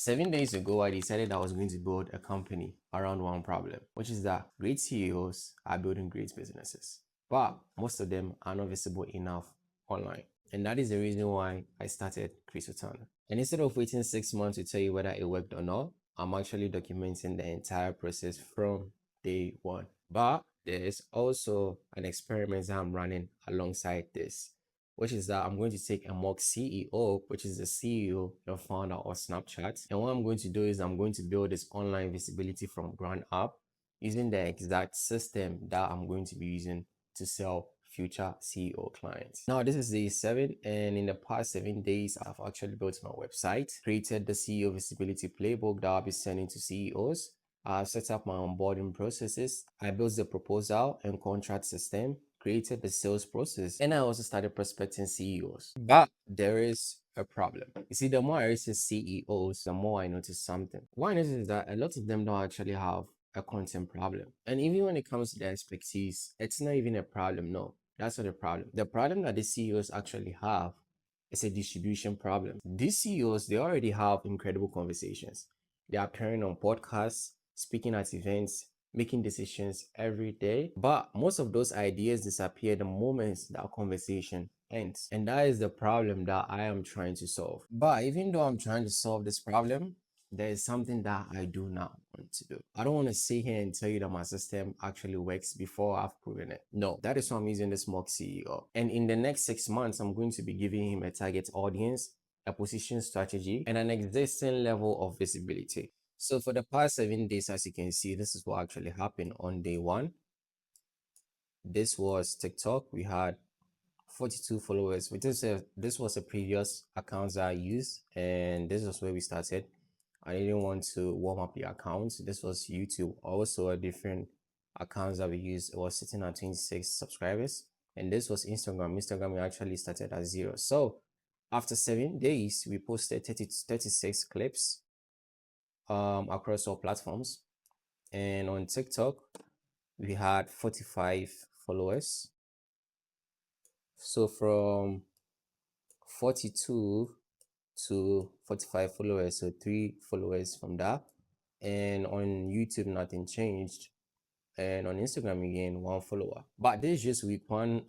7 days ago, I decided I was going to build a company around one problem, which is that great CEOs are building great businesses, but most of them are not visible enough online. And that is the reason why I started Chrysotana. And instead of waiting 6 months to tell you whether it worked or not, I'm actually documenting the entire process from day one. But there is also an experiment that I'm running alongside this, which is that I'm going to take a mock CEO, which is the CEO, the founder of Snapchat. And what I'm going to do is I'm going to build this online visibility from ground up using the exact system that I'm going to be using to sell future CEO clients. Now, this is day 7, and in the past 7 days, I've actually built my website, created the CEO visibility playbook that I'll be sending to CEOs. I've set up my onboarding processes. I built the proposal and contract system, created the sales process, and I also started prospecting CEOs. But there is a problem. You see, the more I research CEOs, the more I notice something. What I notice is that a lot of them don't actually have a content problem. And even when it comes to their expertise, it's not even a problem. No, that's not a problem. The problem that the CEOs actually have is a distribution problem. These CEOs, they already have incredible conversations. They are appearing on podcasts, speaking at events, making decisions every day. But most of those ideas disappear the moment that conversation ends. And that is the problem that I am trying to solve. But even though I'm trying to solve this problem, there is something that I do not want to do. I don't want to sit here and tell you that my system actually works before I've proven it. No, that is why I'm using the Smoke CEO. And in the next 6 months, I'm going to be giving him a target audience, a position strategy, and an existing level of visibility. So for the past 7 days, as you can see, this is what actually happened on day 1. This was TikTok. We had 42 followers, which is this was a previous account that I used, and this was where we started. I didn't want to warm up the account. This was YouTube, also a different account that we used. It was sitting at 26 subscribers, and this was Instagram. Instagram, we actually started at 0. So after 7 days, we posted 36 clips across all platforms, and on TikTok we had 45 followers. So from 42 to 45 followers, so 3 followers from that. And on YouTube, nothing changed. And on Instagram again, 1 follower. But this is just week 1.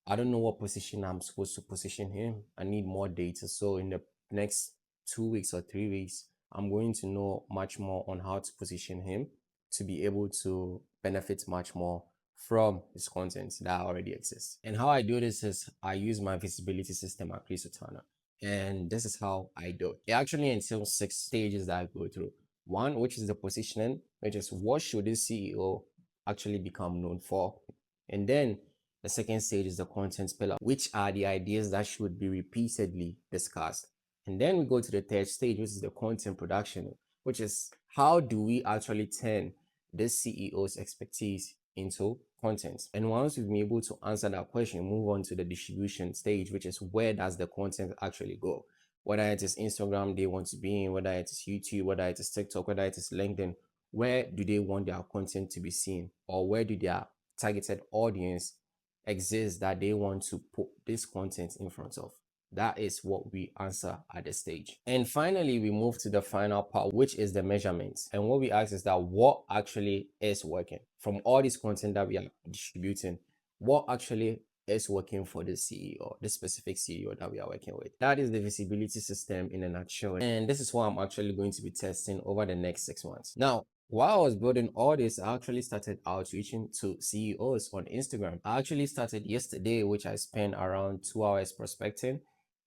I don't know what position I'm supposed to position him. I need more data. So in the next 2 weeks or 3 weeks, I'm going to know much more on how to position him to be able to benefit much more from his content that already exists. And how I do this is I use my visibility system at Chrysotana. And this is how I do it. It actually entails 6 stages that I go through. 1, which is the positioning, which is what should this CEO actually become known for? And then the second stage is the content pillar, which are the ideas that should be repeatedly discussed. And then we go to the third stage, which is the content production, which is how do we actually turn this CEO's expertise into content? And once we've been able to answer that question, move on to the distribution stage, which is where does the content actually go? Whether it is Instagram they want to be in, whether it is YouTube, whether it is TikTok, whether it is LinkedIn, where do they want their content to be seen? Or where do their targeted audience exist that they want to put this content in front of? That is what we answer at the stage. And finally, we move to the final part, which is the measurements. And what we ask is that what actually is working from all this content that we are distributing, what actually is working for the CEO, the specific CEO that we are working with. That is the visibility system in a nutshell. And this is what I'm actually going to be testing over the next 6 months. Now, while I was building all this, I actually started outreaching to CEOs on Instagram. I actually started yesterday, which I spent around 2 hours prospecting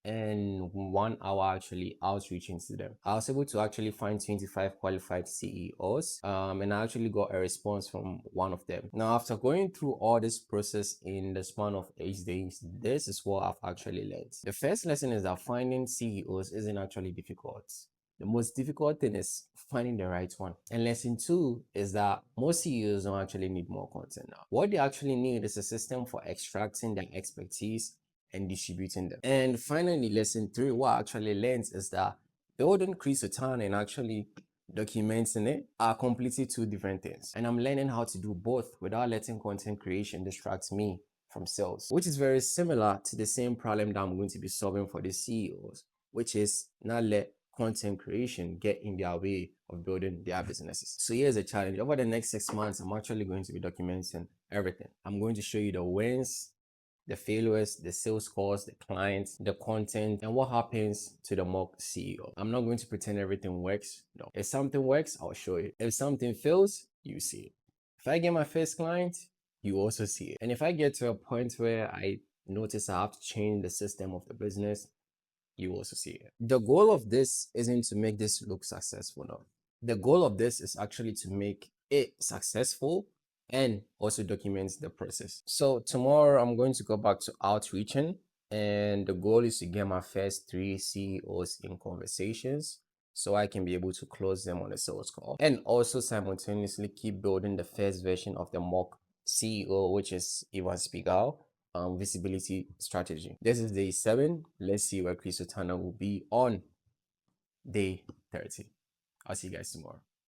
and 1 hour actually outreaching to them. I was able to actually find 25 qualified CEOs, and I actually got a response from one of them. Now, after going through all this process in the span of 8 days, this is what I've actually learned. The first lesson is that finding CEOs isn't actually difficult. The most difficult thing is finding the right one. And lesson 2 is that most CEOs don't actually need more content now. What they actually need is a system for extracting their expertise and distributing them. And finally, lesson 3, what I actually learned is that building Chrysotana and actually documenting it are completely 2 different things. And I'm learning how to do both without letting content creation distract me from sales, which is very similar to the same problem that I'm going to be solving for the CEOs, which is not let content creation get in their way of building their businesses. So here's a challenge. Over the next 6 months, I'm actually going to be documenting everything. I'm going to show you the wins, the failures, the sales calls, the clients, the content, and what happens to the mock CEO. I'm not going to pretend everything works. No. If something works, I'll show you. If something fails, you see it. If I get my first client, you also see it. And if I get to a point where I notice I have to change the system of the business, you also see it. The goal of this isn't to make this look successful, no. The goal of this is actually to make it successful and also document the process. So tomorrow I'm going to go back to outreaching, and the goal is to get my first 3 CEOs in conversations so I can be able to close them on a sales call, and also simultaneously keep building the first version of the mock CEO, which is Ivan Spiegel visibility strategy. This is day 7. Let's see where Chris Otana will be on day 30. I'll see you guys tomorrow.